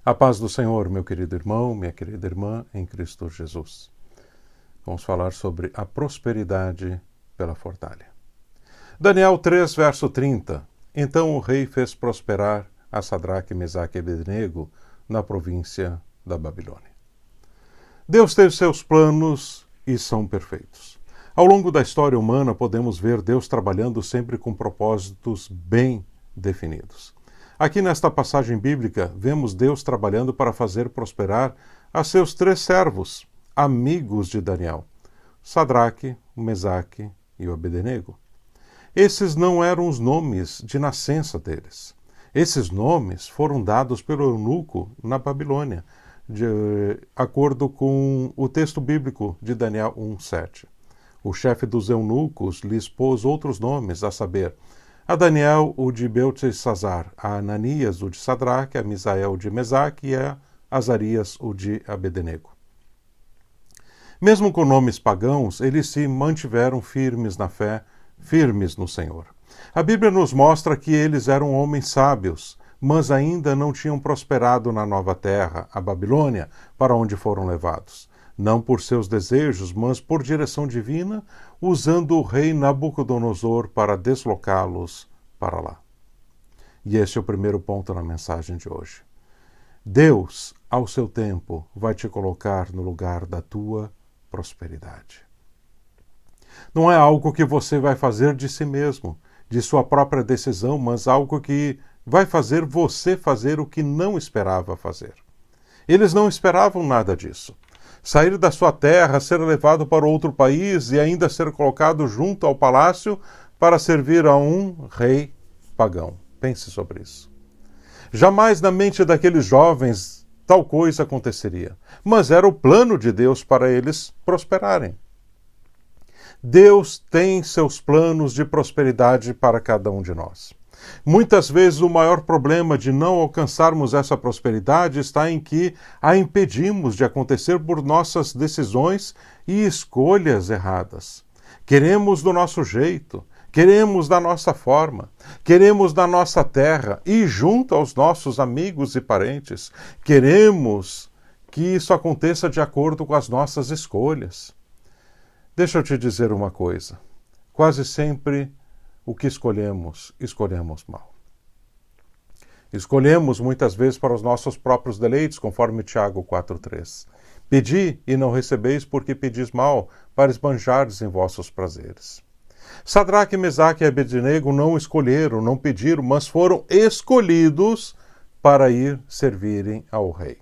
A paz do Senhor, meu querido irmão, minha querida irmã, em Cristo Jesus. Vamos falar sobre a prosperidade pela fornalha. Daniel 3, verso 30. Então o rei fez prosperar a Sadraque, Mesaque e Abednego na província da Babilônia. Deus tem seus planos e são perfeitos. Ao longo da história humana, podemos ver Deus trabalhando sempre com propósitos bem definidos. Aqui nesta passagem bíblica, vemos Deus trabalhando para fazer prosperar a seus 3 servos, amigos de Daniel, Sadraque, Mesaque e o Abednego. Esses não eram os nomes de nascença deles. Esses nomes foram dados pelo eunuco na Babilônia, de acordo com o texto bíblico de Daniel 1:7. O chefe dos eunucos lhes pôs outros nomes, a saber, a Daniel o de Beltesazar, a Ananias o de Sadraque, a Misael o de Mesaque e a Azarias o de Abednego. Mesmo com nomes pagãos, eles se mantiveram firmes na fé, firmes no Senhor. A Bíblia nos mostra que eles eram homens sábios, mas ainda não tinham prosperado na nova terra, a Babilônia, para onde foram levados. Não por seus desejos, mas por direção divina, usando o rei Nabucodonosor para deslocá-los para lá. E esse é o primeiro ponto na mensagem de hoje. Deus, ao seu tempo, vai te colocar no lugar da tua prosperidade. Não é algo que você vai fazer de si mesmo, de sua própria decisão, mas algo que vai fazer você fazer o que não esperava fazer. Eles não esperavam nada disso. Sair da sua terra, ser levado para outro país e ainda ser colocado junto ao palácio para servir a um rei pagão. Pense sobre isso. Jamais na mente daqueles jovens tal coisa aconteceria, mas era o plano de Deus para eles prosperarem. Deus tem seus planos de prosperidade para cada um de nós. Muitas vezes o maior problema de não alcançarmos essa prosperidade está em que a impedimos de acontecer por nossas decisões e escolhas erradas. Queremos do nosso jeito, queremos da nossa forma, queremos da nossa terra e junto aos nossos amigos e parentes. Queremos que isso aconteça de acordo com as nossas escolhas. Deixa eu te dizer uma coisa. Quase sempre o que escolhemos mal. Escolhemos muitas vezes para os nossos próprios deleites, conforme Tiago 4:3. Pedi e não recebeis porque pedis mal, para esbanjardes em vossos prazeres. Sadraque, Mesaque e Abednego não escolheram, não pediram, mas foram escolhidos para ir servirem ao rei.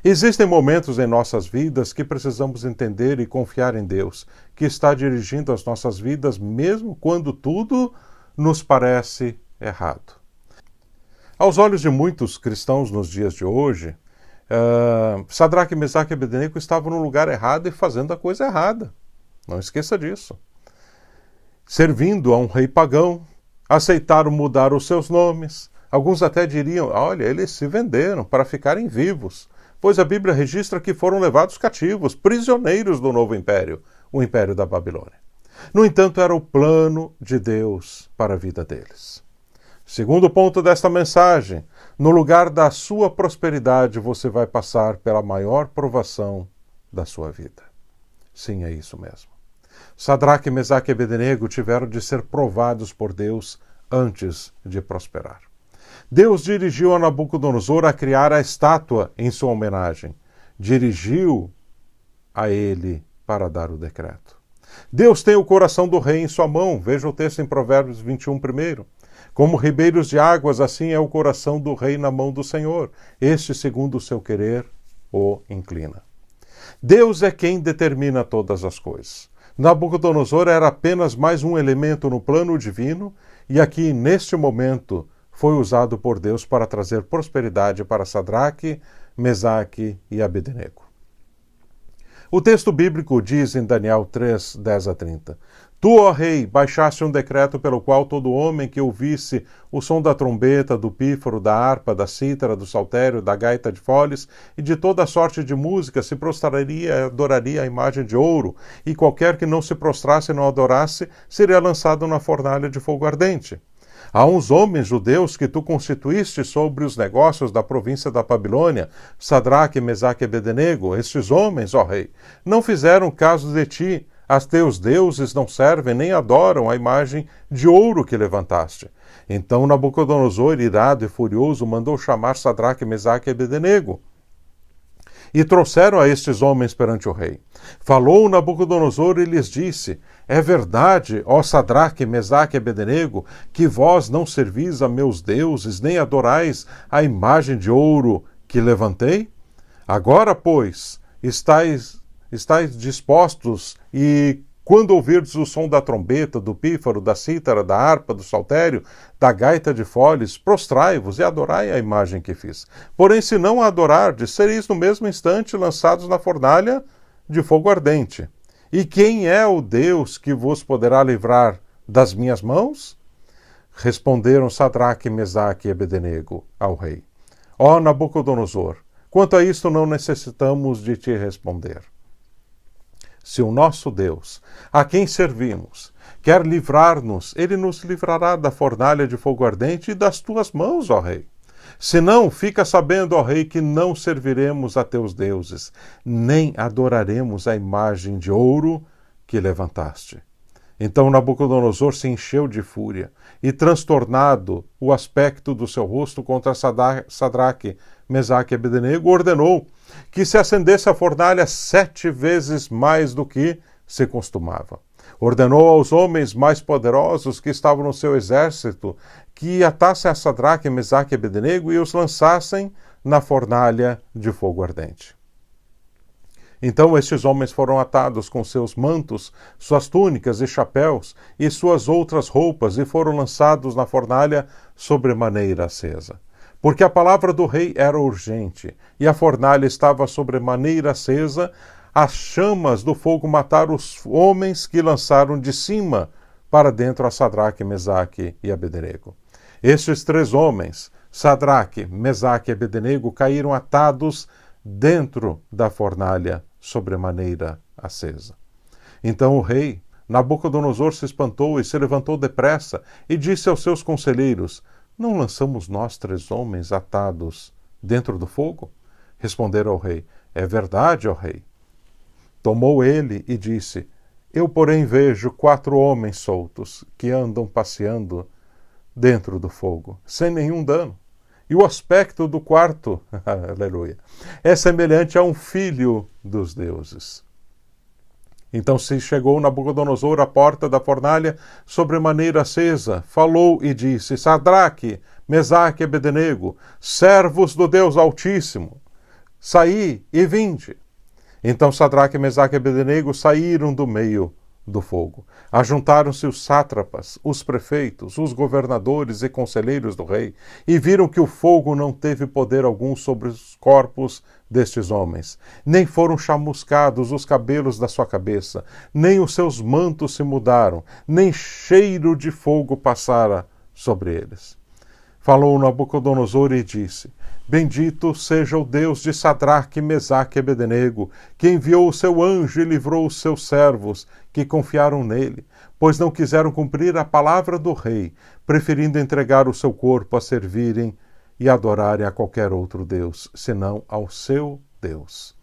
Existem momentos em nossas vidas que precisamos entender e confiar em Deus, que está dirigindo as nossas vidas mesmo quando tudo nos parece errado. Aos olhos de muitos cristãos nos dias de hoje, Sadraque, Mesaque e Abednego estavam no lugar errado e fazendo a coisa errada. Não esqueça disso. Servindo a um rei pagão, aceitaram mudar os seus nomes. Alguns até diriam, olha, eles se venderam para ficarem vivos, pois a Bíblia registra que foram levados cativos, prisioneiros do novo império, o império da Babilônia. No entanto, era o plano de Deus para a vida deles. Segundo ponto desta mensagem, no lugar da sua prosperidade, você vai passar pela maior provação da sua vida. Sim, é isso mesmo. Sadraque, Mesaque e Abednego tiveram de ser provados por Deus antes de prosperar. Deus dirigiu a Nabucodonosor a criar a estátua em sua homenagem. Dirigiu a ele para dar o decreto. Deus tem o coração do rei em sua mão. Veja o texto em Provérbios 21 primeiro. Como ribeiros de águas, assim é o coração do rei na mão do Senhor. Este, segundo o seu querer, o inclina. Deus é quem determina todas as coisas. Nabucodonosor era apenas mais um elemento no plano divino e aqui, neste momento, foi usado por Deus para trazer prosperidade para Sadraque, Mesaque e Abednego. O texto bíblico diz em Daniel 3, 10-30, Tu, ó rei, baixaste um decreto pelo qual todo homem que ouvisse o som da trombeta, do pífaro, da harpa, da cítara, do saltério, da gaita de foles e de toda sorte de música se prostraria e adoraria a imagem de ouro, e qualquer que não se prostrasse e não adorasse seria lançado na fornalha de fogo ardente. Há uns homens judeus que tu constituíste sobre os negócios da província da Babilônia, Sadraque, Mesaque e Abednego. Estes homens, ó rei, não fizeram caso de ti. As teus deuses não servem nem adoram a imagem de ouro que levantaste. Então Nabucodonosor, irado e furioso, mandou chamar Sadraque, Mesaque e Abednego. E trouxeram a estes homens perante o rei. Falou Nabucodonosor e lhes disse: é verdade, ó Sadraque, Mesaque e Abednego, que vós não servis a meus deuses, nem adorais a imagem de ouro que levantei? Agora, pois, estáis dispostos, e quando ouvirdes o som da trombeta, do pífaro, da cítara, da harpa, do saltério, da gaita de foles, prostrai-vos e adorai a imagem que fiz. Porém, se não a adorardes, sereis no mesmo instante lançados na fornalha de fogo ardente. E quem é o Deus que vos poderá livrar das minhas mãos? Responderam Sadraque, Mesaque e Abednego ao rei: ó Nabucodonosor, quanto a isto não necessitamos de te responder. Se o nosso Deus, a quem servimos, quer livrar-nos, ele nos livrará da fornalha de fogo ardente e das tuas mãos, ó rei. Se não, fica sabendo, ó rei, que não serviremos a teus deuses, nem adoraremos a imagem de ouro que levantaste. Então Nabucodonosor se encheu de fúria, e transtornado o aspecto do seu rosto contra Sadraque, Mesaque e Abednego, ordenou que se acendesse a fornalha 7 vezes mais do que se costumava. Ordenou aos homens mais poderosos que estavam no seu exército que atassem a Sadraque, Mesaque e Abednego e os lançassem na fornalha de fogo ardente. Então estes homens foram atados com seus mantos, suas túnicas e chapéus e suas outras roupas e foram lançados na fornalha sobremaneira acesa. Porque a palavra do rei era urgente e a fornalha estava sobremaneira acesa, as chamas do fogo mataram os homens que lançaram de cima para dentro a Sadraque, Mesaque e Abednego. Estes 3 homens, Sadraque, Mesaque e Abednego, caíram atados dentro da fornalha sobremaneira acesa. Então o rei Nabucodonosor se espantou e se levantou depressa e disse aos seus conselheiros: não lançamos nós 3 homens atados dentro do fogo? Responderam ao rei: é verdade, ó rei. Tomou ele e disse: eu, porém, vejo 4 homens soltos que andam passeando dentro do fogo, sem nenhum dano. E o aspecto do quarto, aleluia, é semelhante a um filho dos deuses. Então se chegou Nabucodonosor à porta da fornalha sobremaneira acesa, falou e disse: Sadraque, Mesaque e Abednego, servos do Deus Altíssimo, saí e vinde. Então Sadraque, Mesaque e Abednego saíram do meio do fogo. Ajuntaram-se os sátrapas, os prefeitos, os governadores e conselheiros do rei, e viram que o fogo não teve poder algum sobre os corpos destes homens. Nem foram chamuscados os cabelos da sua cabeça, nem os seus mantos se mudaram, nem cheiro de fogo passara sobre eles. Falou Nabucodonosor e disse: bendito seja o Deus de Sadraque, Mesaque e Abednego, que enviou o seu anjo e livrou os seus servos, que confiaram nele, pois não quiseram cumprir a palavra do rei, preferindo entregar o seu corpo a servirem e adorarem a qualquer outro Deus, senão ao seu Deus.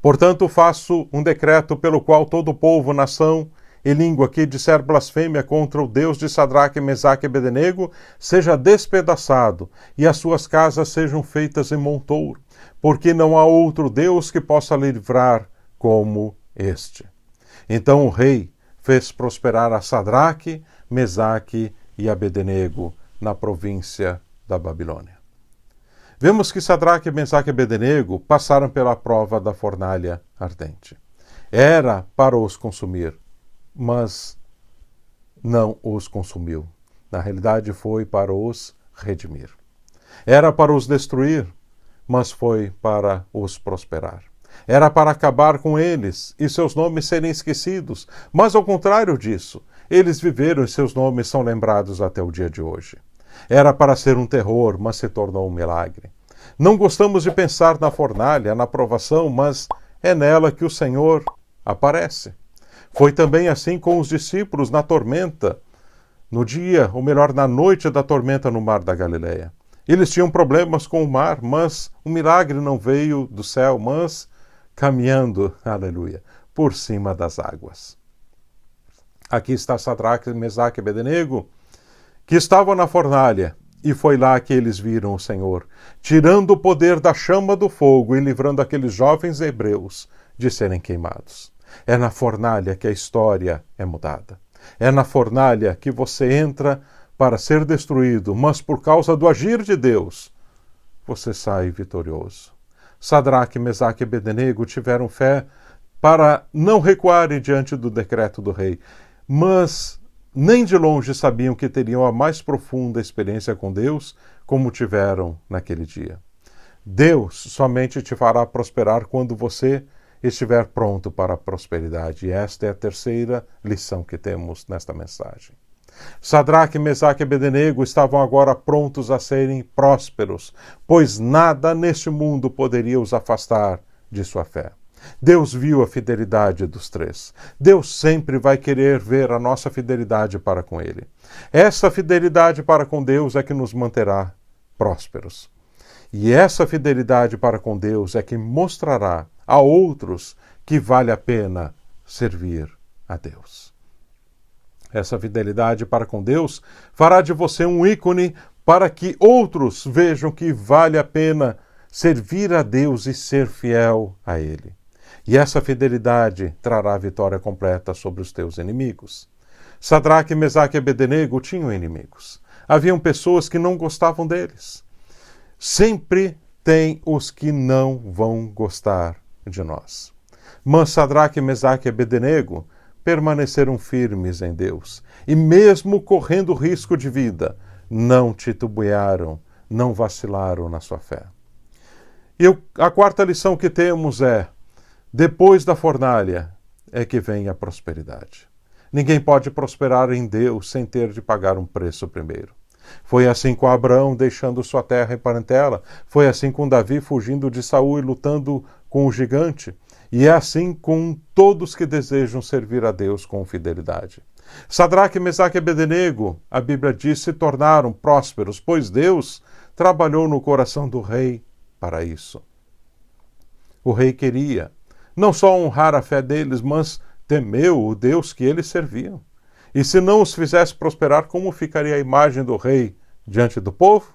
Portanto, faço um decreto pelo qual todo o povo, nação e língua que disser blasfêmia contra o Deus de Sadraque, Mesaque e Abednego seja despedaçado e as suas casas sejam feitas em montouro, porque não há outro Deus que possa livrar como este. Então o rei fez prosperar a Sadraque, Mesaque e Abednego na província da Babilônia. Vemos que Sadraque, Mesaque e Abednego passaram pela prova da fornalha ardente. Era para os consumir, mas não os consumiu. Na realidade, foi para os redimir. Era para os destruir, mas foi para os prosperar. Era para acabar com eles e seus nomes serem esquecidos, mas ao contrário disso, eles viveram e seus nomes são lembrados até o dia de hoje. Era para ser um terror, mas se tornou um milagre. Não gostamos de pensar na fornalha, na provação, mas é nela que o Senhor aparece. Foi também assim com os discípulos na tormenta no dia, ou melhor, na noite da tormenta no mar da Galileia. Eles tinham problemas com o mar, mas o milagre não veio do céu, mas caminhando, aleluia, por cima das águas. Aqui está Sadraque, Mesaque e Abednego, que estavam na fornalha, e foi lá que eles viram o Senhor, tirando o poder da chama do fogo e livrando aqueles jovens hebreus de serem queimados. É na fornalha que a história é mudada. É na fornalha que você entra para ser destruído, mas por causa do agir de Deus, você sai vitorioso. Sadraque, Mesaque e Abednego tiveram fé para não recuarem diante do decreto do rei, mas nem de longe sabiam que teriam a mais profunda experiência com Deus, como tiveram naquele dia. Deus somente te fará prosperar quando você estiver pronto para a prosperidade. E esta é a terceira lição que temos nesta mensagem. Sadraque, Mesaque e Abednego estavam agora prontos a serem prósperos, pois nada neste mundo poderia os afastar de sua fé. Deus viu a fidelidade dos três. Deus sempre vai querer ver a nossa fidelidade para com Ele. Essa fidelidade para com Deus é que nos manterá prósperos. E essa fidelidade para com Deus é que mostrará a outros que vale a pena servir a Deus. Essa fidelidade para com Deus fará de você um ícone para que outros vejam que vale a pena servir a Deus e ser fiel a Ele. E essa fidelidade trará a vitória completa sobre os teus inimigos. Sadraque, Mesaque e Abednego tinham inimigos. Haviam pessoas que não gostavam deles. Sempre tem os que não vão gostar de nós. Mas Sadraque, Mesaque e Abednego permaneceram firmes em Deus. E mesmo correndo risco de vida, não titubearam, não vacilaram na sua fé. E a quarta lição que temos é: depois da fornalha é que vem a prosperidade. Ninguém pode prosperar em Deus sem ter de pagar um preço primeiro. Foi assim com Abraão, deixando sua terra e parentela. Foi assim com Davi, fugindo de Saul e lutando com o gigante. E é assim com todos que desejam servir a Deus com fidelidade. Sadraque, Mesaque e Abednego, a Bíblia diz, se tornaram prósperos, pois Deus trabalhou no coração do rei para isso. O rei queria não só honrar a fé deles, mas temeu o Deus que eles serviam. E se não os fizesse prosperar, como ficaria a imagem do rei diante do povo?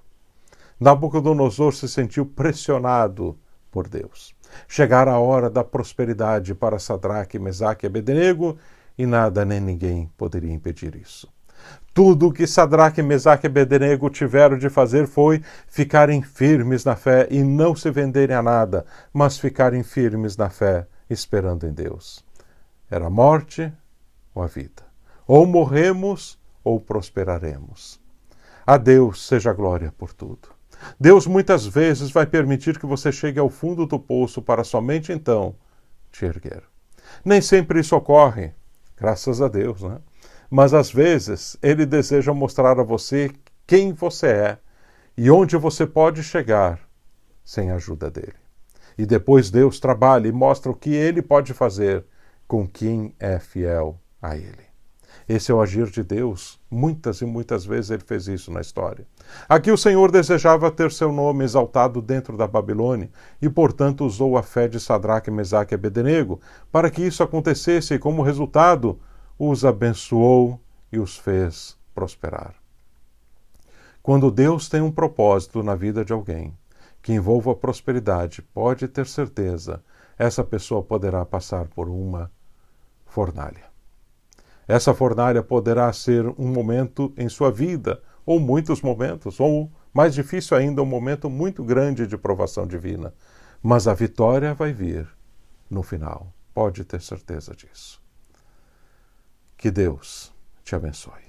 Nabucodonosor se sentiu pressionado por Deus. Chegara a hora da prosperidade para Sadraque, Mesaque e Abednego, e nada nem ninguém poderia impedir isso. Tudo o que Sadraque, Mesaque e Abednego tiveram de fazer foi ficarem firmes na fé e não se venderem a nada, mas ficarem firmes na fé, esperando em Deus. Era a morte ou a vida. Ou morremos ou prosperaremos. A Deus seja a glória por tudo. Deus muitas vezes vai permitir que você chegue ao fundo do poço para somente então te erguer. Nem sempre isso ocorre, graças a Deus, né? Mas às vezes Ele deseja mostrar a você quem você é e onde você pode chegar sem a ajuda dele. E depois Deus trabalha e mostra o que Ele pode fazer com quem é fiel a Ele. Esse é o agir de Deus. Muitas e muitas vezes Ele fez isso na história. Aqui o Senhor desejava ter seu nome exaltado dentro da Babilônia e, portanto, usou a fé de Sadraque, Mesaque e Abednego para que isso acontecesse e, como resultado, os abençoou e os fez prosperar. Quando Deus tem um propósito na vida de alguém que envolva a prosperidade, pode ter certeza, essa pessoa poderá passar por uma fornalha. Essa fornalha poderá ser um momento em sua vida, ou muitos momentos, ou, mais difícil ainda, um momento muito grande de provação divina. Mas a vitória vai vir no final. Pode ter certeza disso. Que Deus te abençoe.